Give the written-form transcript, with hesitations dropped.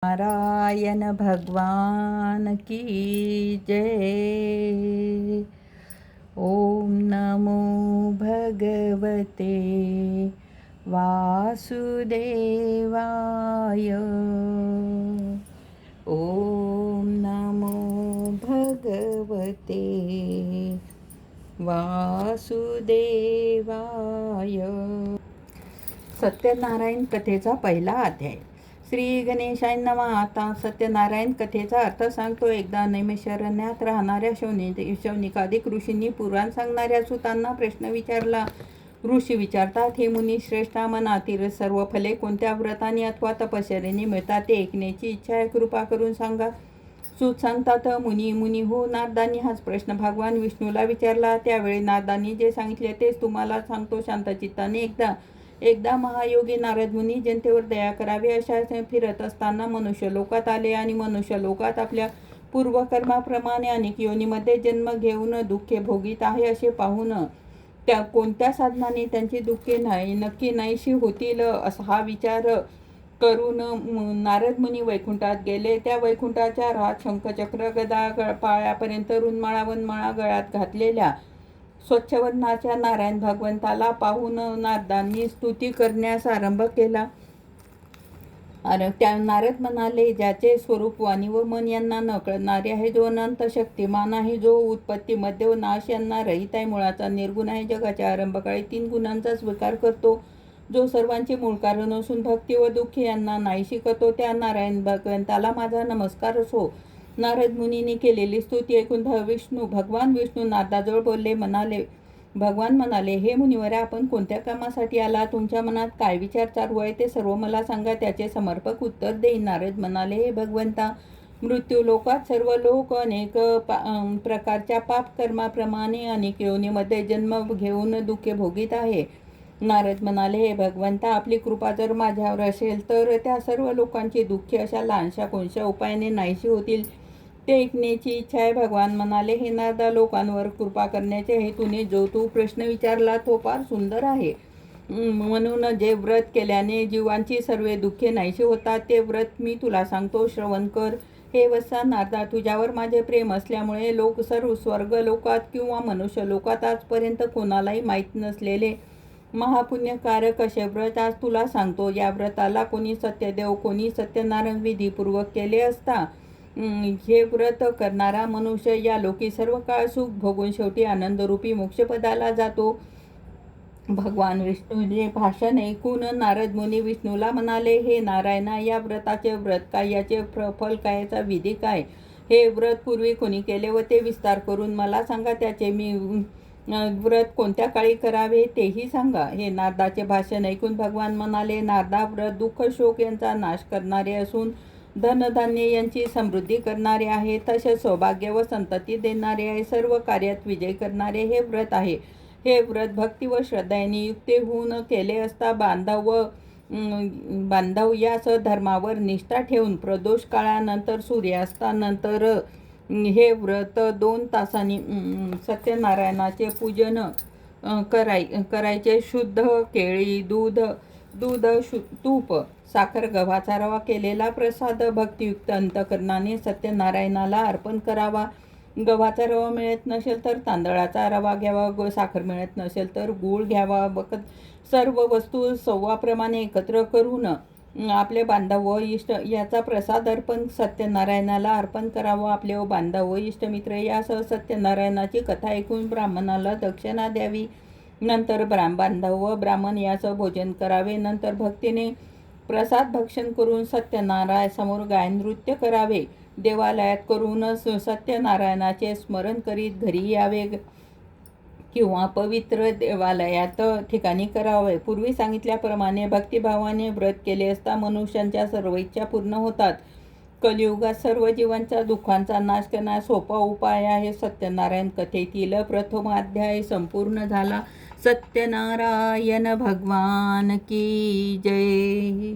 नारायण भगवान की जय। ओम नमो भगवते वासुदेवाय। ओम नमो भगवते वासुदेवाय। सत्यनारायण कथेचा पहिला अध्याय। श्री गणेशाय नमः। आता सत्यनारायण कथेचा अर्थ सांगतो. एकदा नैमिषारण्यात राहणाऱ्या शौनिकादिक ऋषींनी पुराण सांगणाऱ्या सुतांना प्रश्न विचारला. ऋषी विचारतात, हे मुनी श्रेष्ठा, मनातील सर्व फले कोणत्या व्रताने अथवा तपश्चर्येने मिळतात ते ऐकण्याची इच्छा आहे, कृपा करून सांगा. सूत सांगतात, मुनी हो, नारदांनी हाच प्रश्न भगवान विष्णूला विचारला. त्यावेळी नारदांनी जे सांगितले तेच तुम्हाला सांगतो. शांतचित्ताने एकदा महायोगी नारद मुनी जनतेवर दया करावी अशा फिरत असताना मनुष्य लोकात आले आणि मनुष्य लोकात आपल्या पूर्वकर्माप्रमाणे अनेक योनीमध्ये जन्म घेऊन दुःखे भोगीत आहे असे पाहून त्या कोणत्या साधनाने त्यांची दुःखे नक्की नाहीशी होतील असा हा विचार करून नारद मुनी वैकुंठात गेले. त्या वैकुंठाच्या रात शंखचक्र गदा पायापर्यंत रुंदमाळा वनमाळा गळ्यात घातलेल्या स्वच्छवर्णाच्या नारायण भगवंताला पाहून नारदांनी स्तुती करण्यास आरंभ केला. त्या नारद म्हणाले, ज्याचे स्वरूप वाणी व मन यांना न कळणारे आहे, जो अनंत शक्तिमान आहे, जो उत्पत्ती मध्य व नाश यांना रहित आहे, मुळाचा निर्गुण आहे, जगाच्या आरंभकाळी 3 गुणांचा स्वीकार करतो, जो सर्वांचे मूळ कारण असून भक्ती व दुःखी यांना नाहीशी करतो, त्या नारायण भगवंताला माझा नमस्कार असो. नारद मुनींनी केलेली स्तुती ऐकून भगवान विष्णू नारदाजवळ भगवान म्हणाले, हे मुनिवरा, आपण कोणत्या कामासाठी आला? तुमच्या मनात काय विचार चालू आहे ते सर्व मला सांगा, त्याचे समर्पक उत्तर देईन. नारद म्हणाले, हे भगवंता, मृत्यू लोकात सर्व लोक अनेक प्रकारच्या पाप कर्माप्रमाणे अनेक योनीमध्ये जन्म घेऊन दुःखे भोगीत आहे. नारद म्हणाले, हे भगवंता, आपली कृपा जर माझ्यावर असेल तर त्या सर्व लोकांची दुःखे अशा लहानशा कोणत्या उपायाने नाहीशी होतील ते ऐकण्याची इच्छा आहे. भगवान म्हणाले, हे नारदा, लोकांवर कृपा करण्याच्या हेतूने जो तू प्रश्न विचारला तो फार सुंदर आहे. म्हणून जे व्रत केल्याने जीवांची सर्व दुःखे नाहीशी होतात ते व्रत मी तुला सांगतो, श्रवण कर. हे वत्सा नारदा, तुझ्यावर माझे प्रेम असल्यामुळे लोक सर्व स्वर्ग लोकात किंवा मनुष्य लोकात आजपर्यंत कोणालाही माहीत नसलेले महापुण्यकारक असे व्रत आज तुला सांगतो. या व्रताला कोणी सत्यदेव, कोणी सत्यनारायण विधीपूर्वक केले असता हे व्रत करणारा मनुष्य या लोकी सर्व काळ सुख भोगून शेवटी आनंदरूपी मोक्षपदाला जातो. भगवान विष्णूचे भाषण ऐकून नारद मुनी विष्णूला म्हणाले, हे नारायणा, या व्रताचे व्रत काय, याचे फल काय, याचा विधी काय? हे व्रत पूर्वी कोणी केले व ते विस्तार करून मला सांगा. त्याचे मी व्रत कोणत्या काळी करावे तेही सांगा. हे नारदाचे भाषण ऐकून भगवान म्हणाले, नारदा, व्रत दुःख शोक यांचा नाश करणारे असून धनधान्य यांची समृद्धी करणारे आहे, तसेच सौभाग्य व संतती देणारे आहे, सर्व कार्यात विजय करणारे हे व्रत आहे. हे व्रत भक्ती व श्रद्धेने युक्त होऊन केले असता बांधव यास धर्मावर निष्ठा ठेवून प्रदोष काळानंतर सूर्यास्तानंतर हे व्रत 2 तासांनी सत्यनारायणाचे पूजन करायचे. शुद्ध केळी, दूध, तूप, साखर, गव्हाचा रवा, केलेला प्रसाद भक्तियुक्त अंतकरणाने सत्यनारायणाला अर्पण करावा. गव्हाचा रवा मिळत नसेल तर तांदळाचा रवा घ्यावा, साखर मिळत नसेल तर गूळ घ्यावा. सर्व वस्तू सव्वाप्रमाणे एकत्र करून आपले बांधव व इष्ट याचा प्रसाद अर्पण सत्यनारायणाला अर्पण करावा. आपले बांधव व इष्टमित्र यासह सत्यनारायणाची कथा ऐकून ब्राह्मणाला दक्षिणा द्यावी. नंतर बांधव व ब्राह्मण यासह भोजन करावे. नंतर भक्तीने प्रसाद भक्षण करून सत्यनारायण समोर गायन नृत्य करावे. देवालयात करून सत्यनारायणाचे स्मरण करीत घरी यावे किंवा पवित्र देवालयात ठिकाणी करावे. पूर्वी सांगितल्याप्रमाणे भक्तिभावाने व्रत केले असता मनुष्यांच्या सर्व इच्छा पूर्ण होतात. कलियुगात सर्व जीवांच्या दुःखांचा नाश करण्यास सोपा उपाय आहे. सत्यनारायण कथेतील प्रथम अध्याय संपूर्ण झाला. सत्यनारायण भगवान की जय.